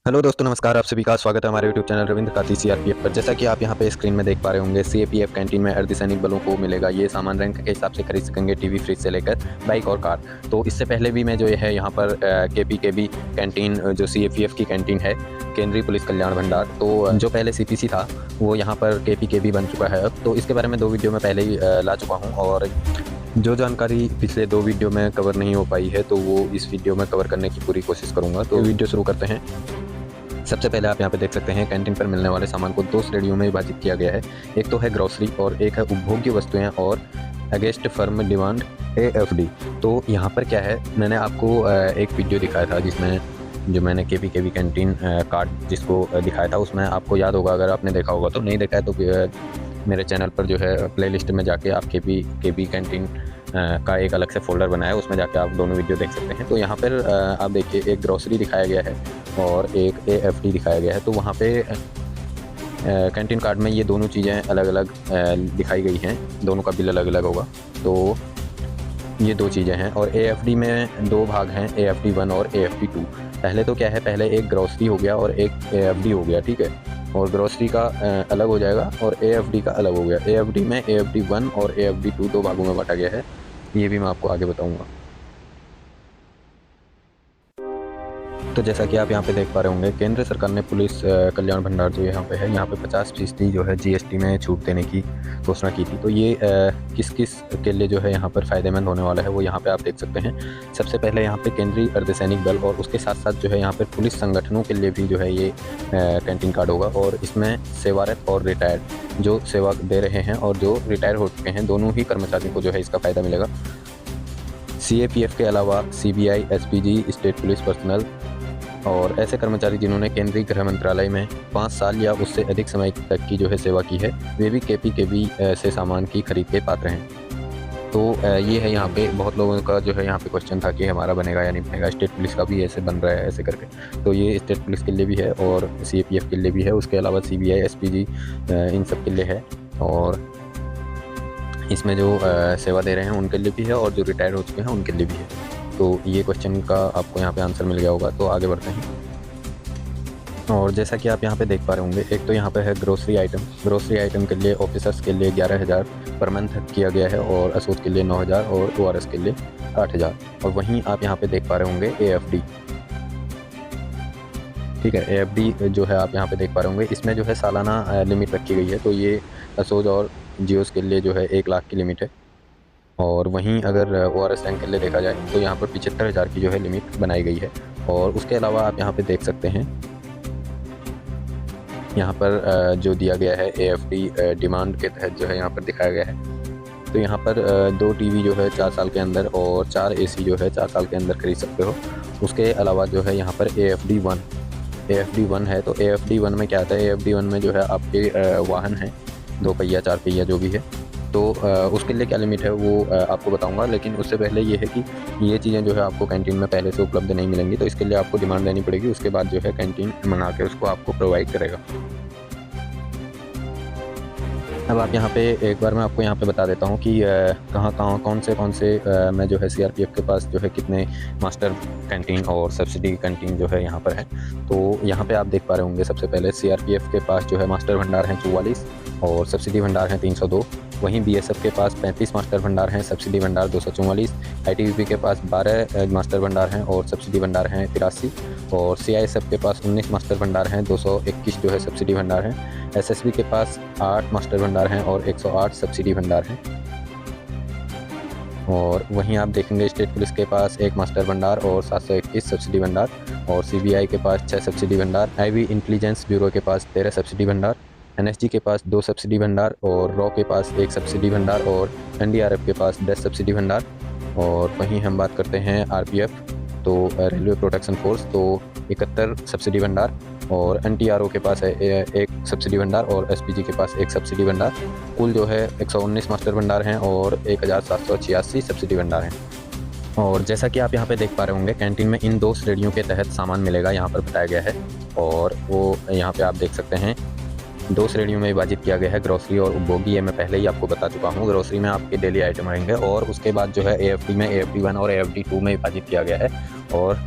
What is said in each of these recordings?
Hello दोस्तों, नमस्कार। आप सभी का स्वागत है हमारे यूट्यूब चैनल रविंद्र काती सीआरपीएफ पर। जैसा कि आप यहां पे स्क्रीन में देख पा रहे होंगे, सीएपीएफ कैंटीन में अर्धसैनिक बलों को मिलेगा ये सामान रैंक के हिसाब से खरीद सकेंगे, टीवी फ्रिज से लेकर बाइक और कार। तो इससे पहले भी मैं जो है यहाँ पर केपीकेबी कैंटीन, जो सीएपीएफ की कैंटीन है, केंद्रीय पुलिस कल्याण भंडार, तो जो पहले सीपीसी था वो यहाँ पर केपीकेबी बन चुका है अब। तो इसके बारे में 2 वीडियो में पहले ही ला चुका हूँ, और जो जानकारी पिछले 2 वीडियो में कवर नहीं हो पाई है तो वो इस वीडियो में कवर करने की पूरी कोशिश करूँगा। तो वीडियो शुरू करते हैं। सबसे पहले आप यहाँ पे देख सकते हैं, कैंटीन पर मिलने वाले सामान को 2 श्रेणियों में विभाजित किया गया है। एक तो है ग्रोसरी और एक है उपभोग्य वस्तुएं और अगेंस्ट फर्म डिमांड एएफडी। तो यहाँ पर क्या है, मैंने आपको एक वीडियो दिखाया था जिसमें जो मैंने केपीकेबी कैंटीन कार्ड जिसको दिखाया था, उसमें आपको याद होगा, अगर आपने देखा होगा तो। नहीं देखा है तो मेरे चैनल पर जो है प्लेलिस्ट में जाके आप केपी कैंटीन का एक अलग से फोल्डर बनाया है, उसमें जाके आप दोनों वीडियो देख सकते हैं। तो यहाँ पर आप देखिए, एक ग्रोसरी दिखाया गया है और एक एएफडी दिखाया गया है। तो वहाँ पे कैंटीन कार्ड में ये दोनों चीज़ें अलग अलग दिखाई गई हैं, दोनों का बिल अलग अलग होगा। तो ये 2 चीज़ें हैं, और एएफडी में 2 भाग हैं, एएफडी 1 और एएफडी 2। पहले तो क्या है, पहले एक ग्रोसरी हो गया और एक एएफडी हो गया, ठीक है। और ग्रोसरी का अलग हो जाएगा और एएफडी का अलग हो गया। एएफडी में एएफडी 1 और एएफडी 2 2 भागों में बांटा गया है, ये भी मैं आपको आगे बताऊँगा। तो जैसा कि आप यहाँ पे देख पा रहे होंगे, केंद्र सरकार ने पुलिस कल्याण भंडार जो यहाँ पे है, यहाँ पे 50% जो है जीएसटी में छूट देने की घोषणा की थी। तो ये किस किस के लिए जो है यहाँ पर फ़ायदेमंद होने वाला है वो यहाँ पे आप देख सकते हैं। सबसे पहले यहाँ पे केंद्रीय अर्धसैनिक दल और उसके साथ साथ जो है यहाँ पर पुलिस संगठनों के लिए भी जो है ये कैंटीन कार्ड होगा। और इसमें सेवारत और रिटायर्ड जो सेवा दे रहे हैं और जो रिटायर हो चुके हैं, दोनों ही कर्मचारियों को जो है इसका फ़ायदा मिलेगा। सीएपीएफ के अलावा CBI, SPG, state police personal और ऐसे कर्मचारी जिन्होंने केंद्रीय गृह मंत्रालय में 5 साल या उससे अधिक समय तक की जो है सेवा की है, वे भी केपीकेबी से सामान की खरीद के पात्र हैं। तो ये है, यहाँ पे बहुत लोगों का जो है यहाँ पे क्वेश्चन था कि हमारा बनेगा या नहीं बनेगा। स्टेट पुलिस का भी ऐसे बन रहा है ऐसे करके, तो ये स्टेट पुलिस के लिए भी है और सीएपीएफ के लिए भी है। उसके अलावा सीबीआई, एसपीजी इन सब के लिए है, और इसमें जो सेवा दे रहे हैं उनके लिए भी है, और जो रिटायर हो चुके हैं उनके लिए भी है। तो ये क्वेश्चन का आपको यहाँ पे आंसर मिल गया होगा। तो आगे बढ़ते हैं, और जैसा कि आप यहाँ पे देख पा रहे होंगे, एक तो यहाँ पे है ग्रोसरी आइटम। ग्रोसरी आइटम के लिए ऑफिसर्स के लिए 11,000 पर मंथ किया गया है, और असोच के लिए 9,000 और ओआरएस के लिए 8,000। और वहीं आप यहाँ पे देख पा रहे होंगे एएफडी, ठीक है। एएफडी जो है आप यहाँ पे देख पा रहे होंगे, इसमें जो है सालाना लिमिट रखी गई है। तो ये असोज और जियोस के लिए जो है 1 लाख की लिमिट है। और वहीं अगर ओआरएस रैंक के लिए देखा जाए तो यहाँ पर 75,000 की जो है लिमिट बनाई गई है। और उसके अलावा आप यहाँ पे देख सकते हैं, यहाँ पर जो दिया गया है एएफडी डिमांड के तहत जो है यहाँ पर दिखाया गया है। तो यहाँ पर 2 टीवी जो है 4 साल के अंदर और 4 एसी जो है 4 साल के अंदर खरीद सकते हो। उसके अलावा जो है यहाँ पर एएफडी 1 है। तो एएफडी 1 में क्या आता है, एएफडी 1 में जो है आपके वाहन हैं, 2 पहिया 4 पहिया जो भी है। तो उसके लिए क्या लिमिट है वो आपको बताऊंगा, लेकिन उससे पहले ये है कि ये चीज़ें जो है आपको कैंटीन में पहले से उपलब्ध नहीं मिलेंगी। तो इसके लिए आपको डिमांड देनी पड़ेगी, उसके बाद जो है कैंटीन मंगा के उसको आपको प्रोवाइड करेगा। अब आप यहाँ पे एक बार मैं आपको यहाँ पे बता देता हूँ कि कौन से मैं जो है सीआरपीएफ के पास जो है कितने मास्टर कैंटीन और सब्सिडी कैंटीन जो है यहाँ पर है। तो यहाँ पे आप देख पा रहे होंगे, सबसे पहले सीआरपीएफ के पास जो है मास्टर भंडार हैं 44 और सब्सिडी भंडार हैं 302। वहीं बीएसएफ के पास 35 मास्टर भंडार हैं, सब्सिडी भंडार 244। आईटीबीपी के पास 12 मास्टर भंडार हैं और सब्सिडी भंडार हैं 83। और सीआईएसएफ के पास 19 मास्टर भंडार हैं, 221 जो है सब्सिडी भंडार हैं। एसएसबी के पास 8 मास्टर भंडार हैं और 108 सब्सिडी भंडार हैं। और वहीं आप देखेंगे स्टेट पुलिस के पास 1 मास्टर भंडार और 721 सब्सिडी भंडार। और सीबीआई के पास 6 सब्सिडी भंडार। आईवी इंटेलिजेंस ब्यूरो के पास 13 सब्सिडी भंडार। एनएसजी के पास 2 सब्सिडी भंडार और रॉ के पास 1 सब्सिडी भंडार और एनडीआरएफ के पास 10 सब्सिडी भंडार। और वहीं हम बात करते हैं आरपीएफ, तो रेलवे प्रोटेक्शन फोर्स, तो 71 सब्सिडी भंडार। और एनटीआरओ के पास है 1 सब्सिडी भंडार और एसपीजी के पास 1 सब्सिडी भंडार। कुल जो है 119 मास्टर भंडार हैं और 1786 सब्सिडी भंडार हैं। और जैसा कि आप यहाँ पे देख पा रहे होंगे, कैंटीन में इन 2 श्रेणियों के तहत सामान मिलेगा, यहाँ पर बताया गया है। और वो यहाँ पे आप देख सकते हैं 2 श्रेणियों में विभाजित किया गया है, ग्रोसरी और उपभोगी। ये मैं पहले ही आपको बता चुका हूँ। ग्रोसरी में आपके डेली आइटम रहेंगे, और उसके बाद जो है एएफडी में एएफडी 1 और एएफडी 2 में विभाजित किया गया है। और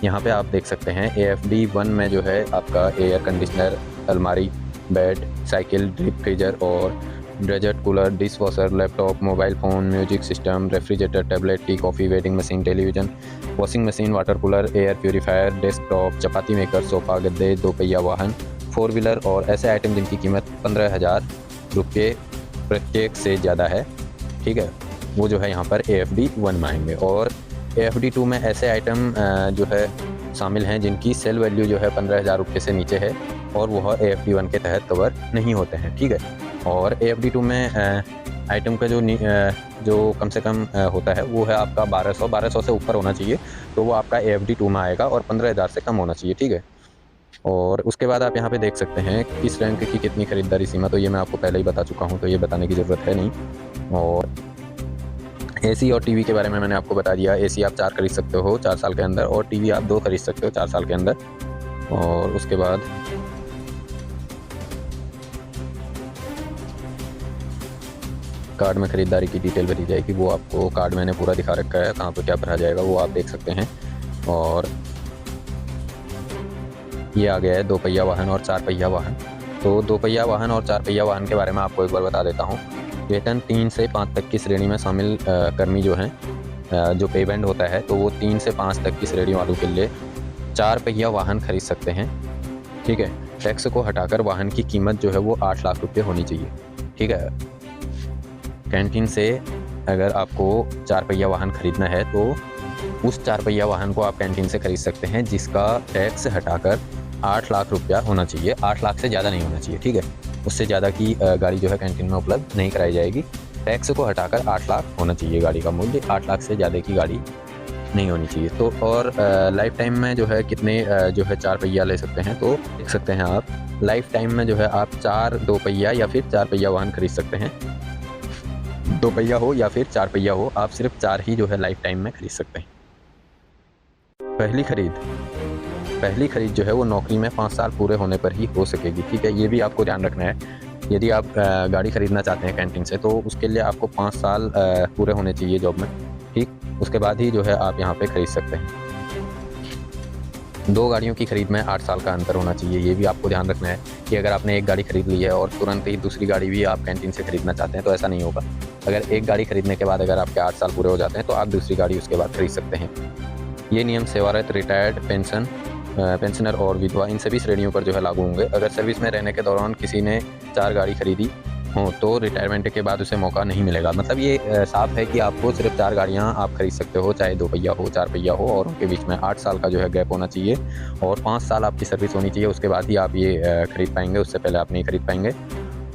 यहाँ पे आप देख सकते हैं AFD 1 में जो है आपका एयर कंडीशनर, अलमारी, बेड, साइकिल, डीप फ्रीजर और desert cooler, dish washer, laptop, mobile phone, music system, refrigerator, tablet, tea, coffee, vending machine, television, washing machine, water cooler, air purifier, desktop, chapati maker, sofa, गद्दे, 2 पहिया वाहन, 4 wheeler और ऐसे item जिनकी कीमत 15,000 रुपये प्रत्येक से ज़्यादा है, ठीक है, वो जो है यहाँ पर AFD 1 में आएंगे। और AFD 2 में ऐसे आइटम जो है शामिल हैं जिनकी सेल वैल्यू जो है 15,000 रुपये से नीचे है और वह AFD 1 के तहत कवर नहीं होते हैं, ठीक है। और AFD 2 में आइटम का जो कम से कम होता है वो है आपका 1200 से ऊपर होना चाहिए, तो वो आपका AFD 2 में आएगा और 15,000 से कम होना चाहिए, ठीक है। और उसके बाद आप यहाँ पे देख सकते हैं किस रैंक की कितनी खरीदारी सीमा, तो ये मैं आपको पहले ही बता चुका हूँ, तो ये बताने की ज़रूरत है नहीं। और AC और TV के बारे में मैंने आपको बता दिया। AC आप 4 खरीद सकते हो 4 साल के अंदर, और TV आप 2 खरीद सकते हो 4 साल के अंदर। और उसके बाद कार्ड में ख़रीदारी की डिटेल भरी जाएगी, वो आपको कार्ड मैंने पूरा दिखा रखा है, कहाँ पर क्या भरा जाएगा वो आप देख सकते हैं। और ये आ गया है 2 पहिया वाहन और 4 पहिया वाहन। तो 2 पहिया वाहन और 4 पहिया वाहन के बारे में आपको एक बार बता देता हूँ। वेतन 3 से 5 तक की श्रेणी में शामिल कर्मी जो हैं, जो पे बैंड होता है, तो वो 3 से 5 तक की श्रेणी वालों के लिए 4 पहिया वाहन खरीद सकते हैं, ठीक है। टैक्स को हटाकर वाहन की कीमत जो है वो 8 लाख रुपये होनी चाहिए, ठीक है। कैंटीन से अगर आपको 4 पहिया वाहन खरीदना है तो उस 4 पहिया वाहन को आप कैंटीन से खरीद सकते हैं जिसका टैक्स हटाकर 8 लाख रुपया होना चाहिए। 8 लाख से ज़्यादा नहीं होना चाहिए, ठीक है। उससे ज़्यादा की गाड़ी जो है कैंटीन में उपलब्ध नहीं कराई जाएगी। टैक्स को हटाकर 8 लाख होना चाहिए गाड़ी का मूल्य, 8 लाख से ज़्यादा की गाड़ी नहीं होनी चाहिए। तो और लाइफ टाइम में जो है कितने जो है 4 पहिया ले सकते हैं, तो देख सकते हैं आप लाइफ टाइम में जो है आप 4 2 पहिया या फिर 4 पहिया वाहन खरीद सकते हैं। 2 पहिया हो या फिर 4 पहिया हो, आप सिर्फ 4 ही जो है लाइफ टाइम में खरीद सकते हैं। पहली खरीद जो है वो नौकरी में 5 साल पूरे होने पर ही हो सकेगी, ठीक है। ये भी आपको ध्यान रखना है। यदि आप गाड़ी खरीदना चाहते हैं कैंटीन से, तो उसके लिए आपको 5 साल पूरे होने चाहिए जॉब में, ठीक। उसके बाद ही जो है आप यहाँ पे खरीद सकते हैं। 2 गाड़ियों की खरीद में 8 साल का अंतर होना चाहिए। ये भी आपको ध्यान रखना है कि अगर आपने एक गाड़ी खरीद ली है और तुरंत ही दूसरी गाड़ी भी आप कैंटीन से खरीदना चाहते हैं तो ऐसा नहीं होगा। अगर एक गाड़ी खरीदने के बाद अगर आपके 8 साल पूरे हो जाते हैं तो आप दूसरी गाड़ी उसके बाद खरीद सकते हैं। ये नियम सेवारत, रिटायर्ड, पेंशनर और विधवा, इन सभी श्रेणियों पर जो है लागू होंगे। अगर सर्विस में रहने के दौरान किसी ने 4 गाड़ी खरीदी हो तो रिटायरमेंट के बाद उसे मौका नहीं मिलेगा। मतलब ये साफ है कि आपको सिर्फ 4 गाड़ियाँ आप खरीद सकते हो, चाहे 2 पहिया हो 4 पहिया हो, और उनके बीच में 8 साल का जो है गैप होना चाहिए और 5 साल आपकी सर्विस होनी चाहिए। उसके बाद ही आप ये खरीद पाएंगे, उससे पहले आप नहीं खरीद पाएंगे।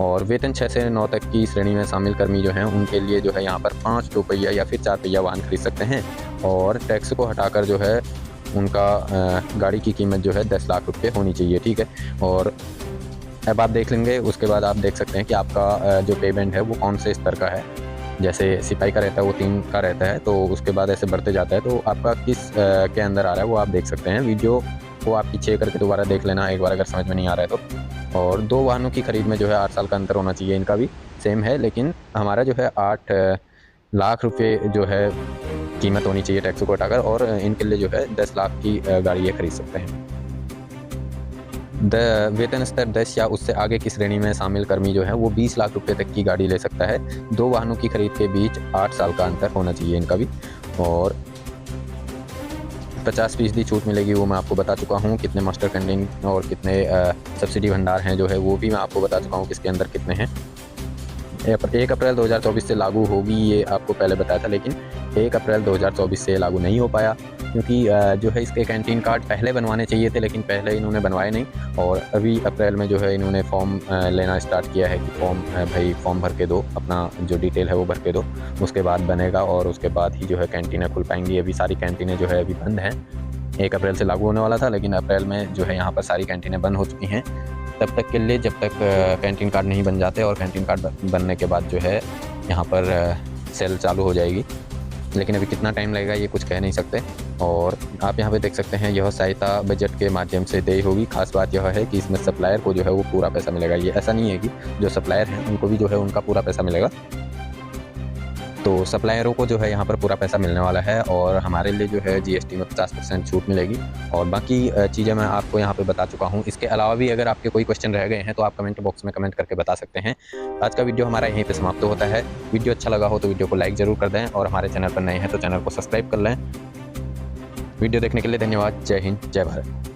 और वेतन 6 से 9 तक की श्रेणी में शामिल कर्मी जो हैं उनके लिए जो है यहाँ पर 5 2 पहिया या फिर 4 पहिया वाहन खरीद सकते हैं। और टैक्स को हटाकर जो है उनका गाड़ी की कीमत जो है 10 लाख रुपये होनी चाहिए, ठीक है। और अब आप देख लेंगे, उसके बाद आप देख सकते हैं कि आपका जो पेमेंट है वो कौन से स्तर का है। जैसे सिपाही का रहता है वो 3 का रहता है, तो उसके बाद ऐसे बढ़ते जाता है, तो आपका किस के अंदर आ रहा है वो आप देख सकते हैं। वीडियो को आप पीछे करके दोबारा देख लेना एक बार अगर समझ में नहीं आ रहा है तो। और 2 वाहनों की खरीद में जो है 8 साल का अंतर होना चाहिए। इनका भी सेम है, लेकिन हमारा जो है 8 लाख रुपये जो है कीमत होनी चाहिए टैक्स को हटाकर, और इनके लिए जो है 10 लाख की गाड़ी ये खरीद सकते हैं। वेतन स्तर 10 या उससे आगे की श्रेणी में शामिल कर्मी जो है वो 20 लाख रुपए तक की गाड़ी ले सकता है। 2 वाहनों की खरीद के बीच 8 साल का अंतर होना चाहिए इनका भी। और 50% छूट मिलेगी, वो मैं आपको बता चुका हूँ। कितने मास्टर कैंटीन और कितने सब्सिडी भंडार हैं जो है वो भी मैं आपको बता चुका हूँ किसके अंदर कितने हैं। 1 अप्रैल 2024 से लागू होगी, ये आपको पहले बताया था, लेकिन 1 अप्रैल 2024 से लागू नहीं हो पाया क्योंकि जो है इसके कैंटीन कार्ड पहले बनवाने चाहिए थे, लेकिन पहले इन्होंने बनवाए नहीं। और अभी अप्रैल में जो है इन्होंने फॉर्म लेना स्टार्ट किया है कि फॉर्म भर के दो, अपना जो डिटेल है वो भर के दो, उसके बाद बनेगा और उसके बाद ही जो है कैंटीनें खुल पाएंगी। अभी सारी कैंटीनें जो है अभी बंद हैं। 1 अप्रैल से लागू होने वाला था, लेकिन अप्रैल में जो है यहाँ पर सारी कैंटीनें बंद हो चुकी हैं तब तक के लिए, जब तक कैंटीन कार्ड नहीं बन जाते। और कैंटीन कार्ड बनने के बाद जो है यहाँ पर सेल चालू हो जाएगी, लेकिन अभी कितना टाइम लगेगा ये कुछ कह नहीं सकते। और आप यहाँ पे देख सकते हैं यह सहायता बजट के माध्यम से देय होगी। खास बात यह है कि इसमें सप्लायर को जो है वो पूरा पैसा मिलेगा। ये ऐसा नहीं है कि जो सप्लायर हैं उनको भी जो है उनका पूरा पैसा मिलेगा। तो सप्लायरों को जो है यहाँ पर पूरा पैसा मिलने वाला है और हमारे लिए जो है जीएसटी में 50% छूट मिलेगी और बाकी चीज़ें मैं आपको यहाँ पे बता चुका हूँ। इसके अलावा भी अगर आपके कोई क्वेश्चन रह गए हैं तो आप कमेंट बॉक्स में कमेंट करके बता सकते हैं। आज का वीडियो हमारा यहीं पे समाप्त होता है। वीडियो अच्छा लगा हो तो वीडियो को लाइक ज़रूर कर दें और हमारे चैनल पर नए हैं तो चैनल को सब्सक्राइब कर लें। वीडियो देखने के लिए धन्यवाद। जय हिंद, जय भारत।